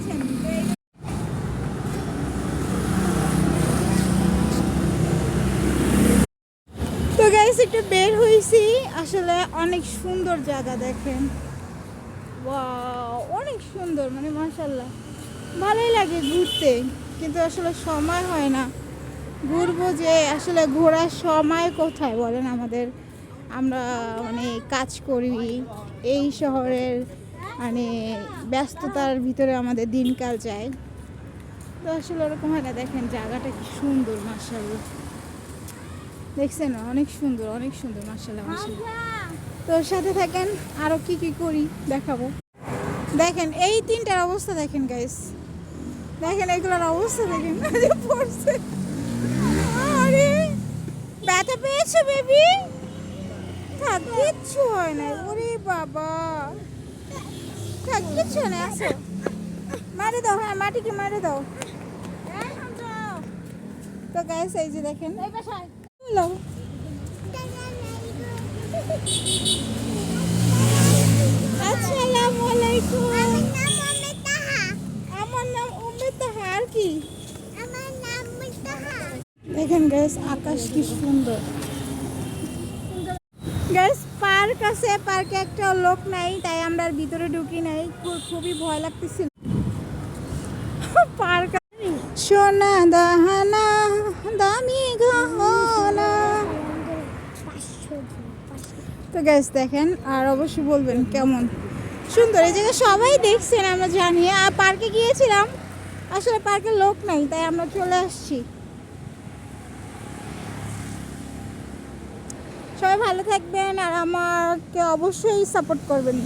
বুঝছেন? তো গাইস একটু বের হয়েছি, আসলে অনেক সুন্দর জায়গা দেখেন। ওয়াও, অনেক সুন্দর, মানে মাশাআল্লাহ ভালোই লাগে ঘুরতে, কিন্তু আসলে সময় হয় না ঘুরবো, যে আসলে ঘোরার সময় কোথায় বলেন আমাদের। আমরা মানে কাজ করি এই শহরের, মানে ব্যস্ততার ভিতরে আমাদের দিনকাল যায়, তো আসলে ওরকম হয় না। দেখেন জায়গাটা কি সুন্দর, মাশাআল্লাহ দেখছেন, অনেক সুন্দর, অনেক সুন্দর, মাশাআল্লাহ মাশাআল্লাহ। তো সাথে থাকেন, আরো কি কি করি দেখাবো। দেখেন এই তিনটার অবস্থা দেখেন গাইস, দেখেন এগুলোর অবস্থা দেখেন। পড়ছে, আরে ব্যথা পেয়েছো বেবি? থাক, কিচ্ছু হয় না। ওরে বাবা, থাক, কিচ্ছু হয় না, আসো মারে দাও, হ্যাঁ মাটিকে মারে দাও। তো গাইস এই যে দেখেন, হ্যালো, আসসালামু আলাইকুম। আমার নাম উম্মে তাহা। আর কি? দেখেন গাইস আকাশ কি সুন্দর। গাইস পার্ক আছে, পার্কে একটা লোক নাই, তাই আমরা আর ভিতরে ঢুকি নাই, খুবই ভয় লাগতেছিল। পার্ক সোনা দাহানা দামি গহনা। তো গাইস দেখেন, আর অবশ্যই বলবেন কেমন সুন্দর এই জায়গা। সবাই দেখছেন আমরা জানি, আর পার্কে গিয়েছিলাম, আসলে পার্কে লোক নাই, তাই আমরা চলে আসছি। সবাই ভালো থাকবেন, আর আমাকে অবশ্যই সাপোর্ট করবেন।